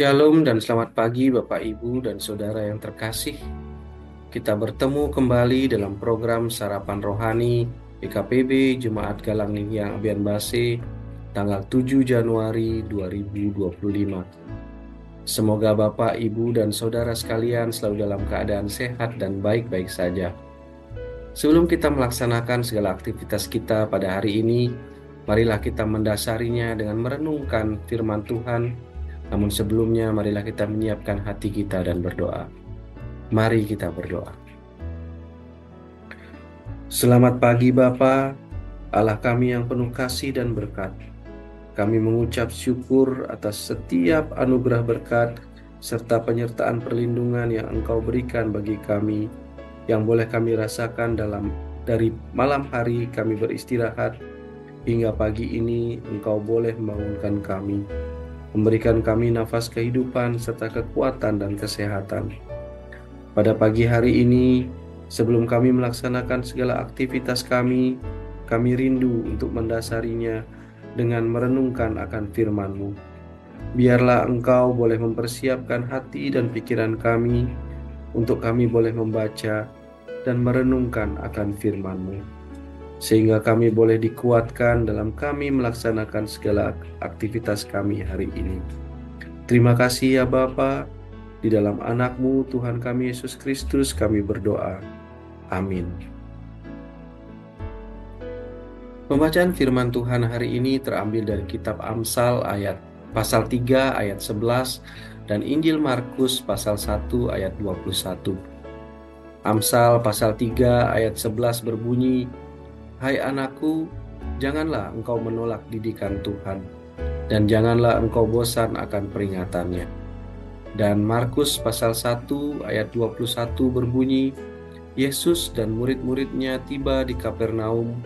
Shalom dan selamat pagi Bapak Ibu dan Saudara yang terkasih. Kita bertemu kembali dalam program Sarapan Rohani PKPB Jemaat Galang Ninghyang Abian Base tanggal 7 Januari 2025. Semoga Bapak, Ibu, dan Saudara sekalian selalu dalam keadaan sehat dan baik-baik saja. Sebelum kita melaksanakan segala aktivitas kita pada hari ini, marilah kita mendasarinya dengan merenungkan firman Tuhan. Namun sebelumnya, marilah kita menyiapkan hati kita dan berdoa. Mari kita berdoa. Selamat pagi Bapa, Allah kami yang penuh kasih dan berkat. Kami mengucap syukur atas setiap anugerah berkat serta penyertaan perlindungan yang Engkau berikan bagi kami, yang boleh kami rasakan dari malam hari kami beristirahat hingga pagi ini. Engkau boleh membangunkan kami, memberikan kami nafas kehidupan serta kekuatan dan kesehatan. Pada pagi hari ini, sebelum kami melaksanakan segala aktivitas kami rindu untuk mendasarinya dengan merenungkan akan firman-Mu. Biarlah Engkau boleh mempersiapkan hati dan pikiran kami untuk kami boleh membaca dan merenungkan akan firman-Mu, sehingga kami boleh dikuatkan dalam kami melaksanakan segala aktivitas kami hari ini. Terima kasih ya Bapa. Di dalam anak-Mu Tuhan kami Yesus Kristus kami berdoa. Amin. Pembacaan firman Tuhan hari ini terambil dari kitab Amsal pasal 3 ayat 11 dan Injil Markus pasal 1 ayat 21. Amsal pasal 3 ayat 11 berbunyi, "Hai anakku, janganlah engkau menolak didikan Tuhan, dan janganlah engkau bosan akan peringatannya." Dan Markus pasal 1 ayat 21 berbunyi, "Yesus dan murid-muridnya tiba di Kapernaum.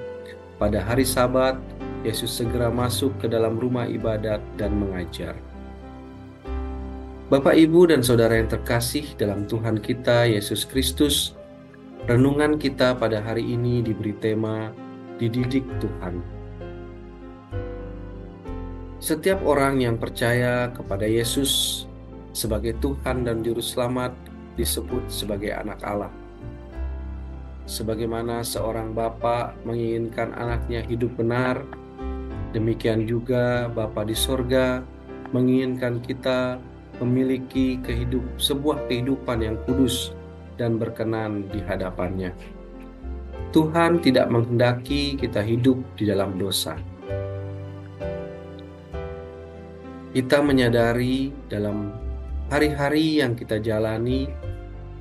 Pada hari Sabat, Yesus segera masuk ke dalam rumah ibadat dan mengajar." Bapak, Ibu, dan Saudara yang terkasih dalam Tuhan kita Yesus Kristus, renungan kita pada hari ini diberi tema Dididik Tuhan. Setiap orang yang percaya kepada Yesus sebagai Tuhan dan Juru Selamat disebut sebagai anak Allah. Sebagaimana seorang bapa menginginkan anaknya hidup benar, demikian juga Bapa di sorga menginginkan kita memiliki sebuah kehidupan yang kudus dan berkenan di hadapannya. Tuhan tidak menghendaki kita hidup di dalam dosa. Kita menyadari dalam hari-hari yang kita jalani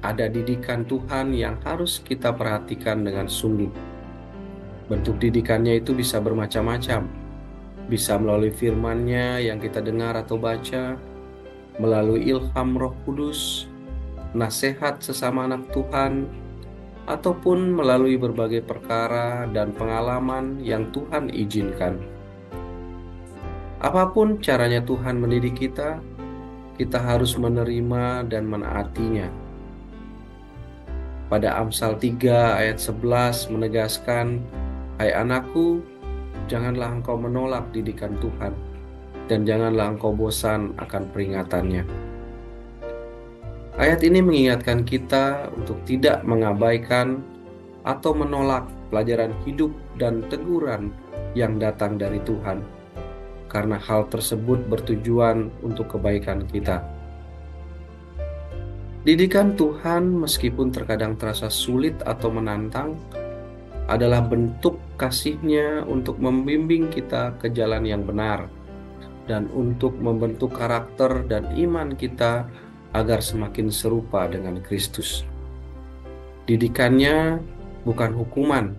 ada didikan Tuhan yang harus kita perhatikan dengan sungguh. Bentuk didikannya itu bisa bermacam-macam. Bisa melalui firman-Nya yang kita dengar atau baca, melalui ilham Roh Kudus, nasihat sesama anak Tuhan, ataupun melalui berbagai perkara dan pengalaman yang Tuhan izinkan. Apapun caranya Tuhan mendidik kita harus menerima dan menaatinya. Pada Amsal 3 ayat 11 menegaskan, "Hai anakku, janganlah engkau menolak didikan Tuhan, dan janganlah engkau bosan akan peringatannya." Ayat ini mengingatkan kita untuk tidak mengabaikan atau menolak pelajaran hidup dan teguran yang datang dari Tuhan, karena hal tersebut bertujuan untuk kebaikan kita. Didikan Tuhan, meskipun terkadang terasa sulit atau menantang, adalah bentuk kasih-Nya untuk membimbing kita ke jalan yang benar dan untuk membentuk karakter dan iman kita agar semakin serupa dengan Kristus. Didikannya bukan hukuman,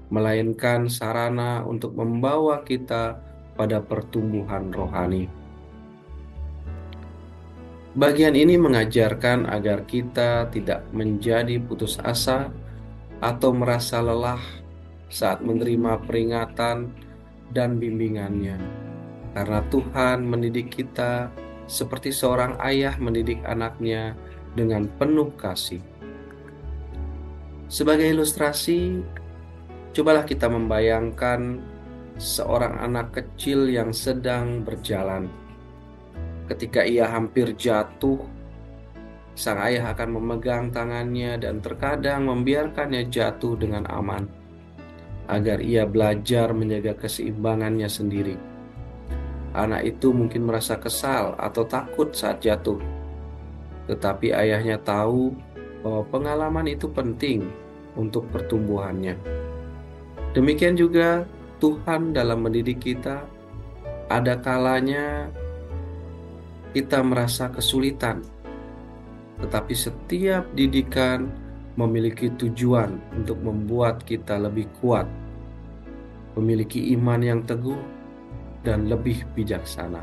melainkan sarana untuk membawa kita pada pertumbuhan rohani. Bagian ini mengajarkan agar kita tidak menjadi putus asa atau merasa lelah saat menerima peringatan dan bimbingannya, karena Tuhan mendidik kita seperti seorang ayah mendidik anaknya dengan penuh kasih. Sebagai ilustrasi, cobalah kita membayangkan seorang anak kecil yang sedang berjalan. Ketika ia hampir jatuh, sang ayah akan memegang tangannya dan terkadang membiarkannya jatuh dengan aman, agar ia belajar menjaga keseimbangannya sendiri. Anak itu mungkin merasa kesal atau takut saat jatuh, tetapi ayahnya tahu bahwa pengalaman itu penting untuk pertumbuhannya. Demikian juga Tuhan dalam mendidik kita. Ada kalanya kita merasa kesulitan, tetapi setiap didikan memiliki tujuan untuk membuat kita lebih kuat, memiliki iman yang teguh, dan lebih bijaksana.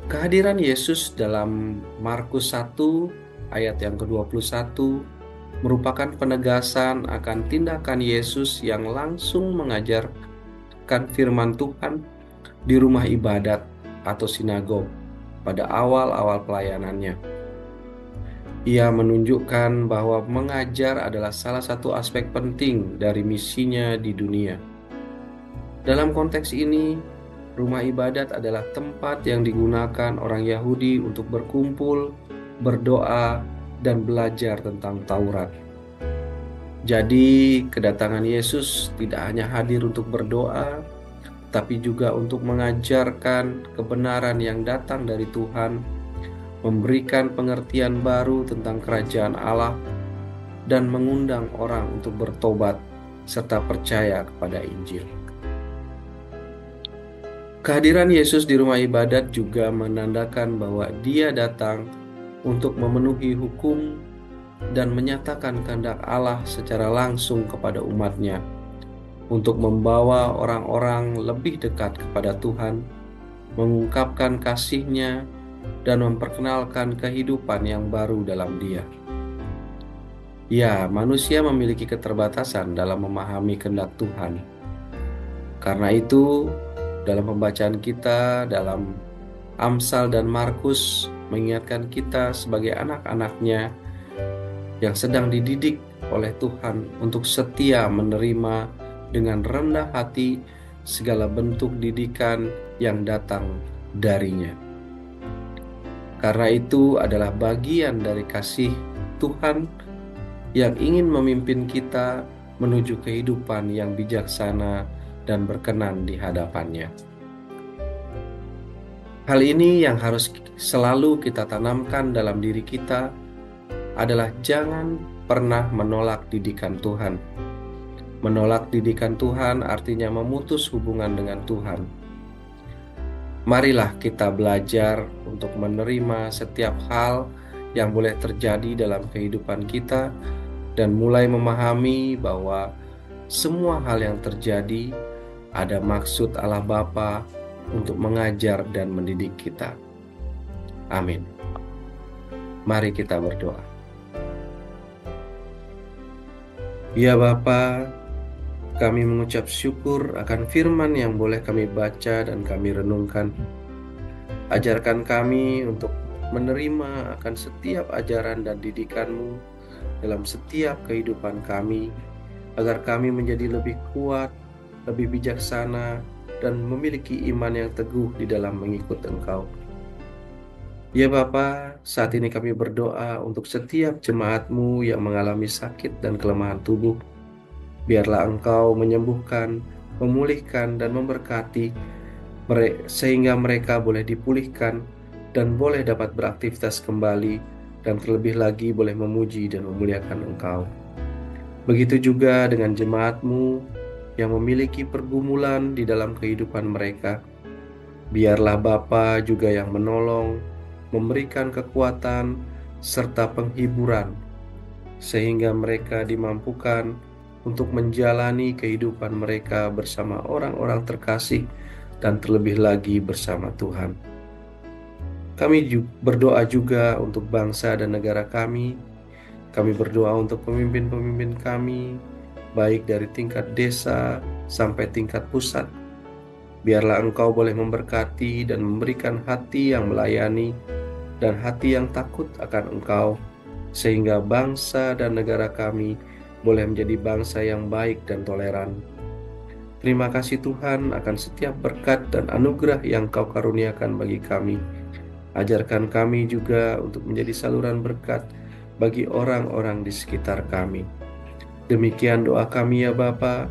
Kehadiran Yesus dalam Markus 1 ayat yang ke-21 merupakan penegasan akan tindakan Yesus yang langsung mengajarkan firman Tuhan di rumah ibadat atau sinagog pada awal-awal pelayanannya. Ia menunjukkan bahwa mengajar adalah salah satu aspek penting dari misinya di dunia. Dalam konteks ini, rumah ibadat adalah tempat yang digunakan orang Yahudi untuk berkumpul, berdoa, dan belajar tentang Taurat. Jadi, kedatangan Yesus tidak hanya hadir untuk berdoa, tapi juga untuk mengajarkan kebenaran yang datang dari Tuhan, memberikan pengertian baru tentang kerajaan Allah, dan mengundang orang untuk bertobat serta percaya kepada Injil. Kehadiran Yesus di rumah ibadat juga menandakan bahwa Dia datang untuk memenuhi hukum dan menyatakan kehendak Allah secara langsung kepada umatnya, untuk membawa orang-orang lebih dekat kepada Tuhan, mengungkapkan kasih-Nya, dan memperkenalkan kehidupan yang baru dalam Dia. Ya, manusia memiliki keterbatasan dalam memahami kehendak Tuhan. Karena itu, dalam pembacaan kita dalam Amsal dan Markus mengingatkan kita sebagai anak-anak-Nya yang sedang dididik oleh Tuhan untuk setia menerima dengan rendah hati segala bentuk didikan yang datang darinya. Karena itu adalah bagian dari kasih Tuhan yang ingin memimpin kita menuju kehidupan yang bijaksana dan berkenan di hadapannya. Hal ini yang harus selalu kita tanamkan dalam diri kita adalah jangan pernah menolak didikan Tuhan. Menolak didikan Tuhan artinya memutus hubungan dengan Tuhan. Marilah kita belajar untuk menerima setiap hal yang boleh terjadi dalam kehidupan kita dan mulai memahami bahwa semua hal yang terjadi ada maksud Allah Bapa untuk mengajar dan mendidik kita. Amin. Mari kita berdoa. Ya Bapa, kami mengucap syukur akan firman yang boleh kami baca dan kami renungkan. Ajarkan kami untuk menerima akan setiap ajaran dan didikan-Mu dalam setiap kehidupan kami, agar kami menjadi lebih kuat, lebih bijaksana, dan memiliki iman yang teguh di dalam mengikut Engkau. Ya Bapa, saat ini kami berdoa untuk setiap jemaat-Mu yang mengalami sakit dan kelemahan tubuh. Biarlah Engkau menyembuhkan, memulihkan, dan memberkati sehingga mereka boleh dipulihkan dan boleh dapat beraktivitas kembali dan terlebih lagi boleh memuji dan memuliakan Engkau. Begitu juga dengan jemaat-Mu yang memiliki pergumulan di dalam kehidupan mereka. Biarlah Bapa juga yang menolong, memberikan kekuatan serta penghiburan, sehingga mereka dimampukan untuk menjalani kehidupan mereka bersama orang-orang terkasih dan terlebih lagi bersama Tuhan. Kami berdoa juga untuk bangsa dan negara kami. Kami berdoa untuk pemimpin-pemimpin kami, baik dari tingkat desa sampai tingkat pusat. Biarlah Engkau boleh memberkati dan memberikan hati yang melayani dan hati yang takut akan Engkau, sehingga bangsa dan negara kami boleh menjadi bangsa yang baik dan toleran. Terima kasih Tuhan akan setiap berkat dan anugerah yang Kau karuniakan bagi kami. Ajarkan kami juga untuk menjadi saluran berkat bagi orang-orang di sekitar kami. Demikian doa kami ya Bapa,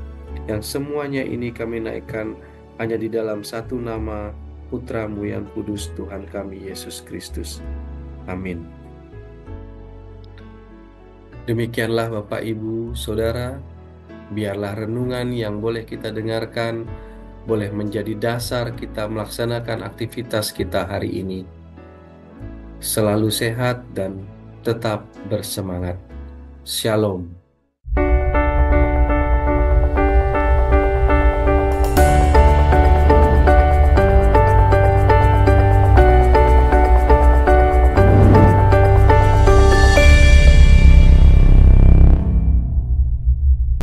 yang semuanya ini kami naikkan hanya di dalam satu nama Putramu yang kudus, Tuhan kami Yesus Kristus. Amin. Demikianlah Bapak, Ibu, Saudara, biarlah renungan yang boleh kita dengarkan boleh menjadi dasar kita melaksanakan aktivitas kita hari ini. Selalu sehat dan tetap bersemangat. Shalom.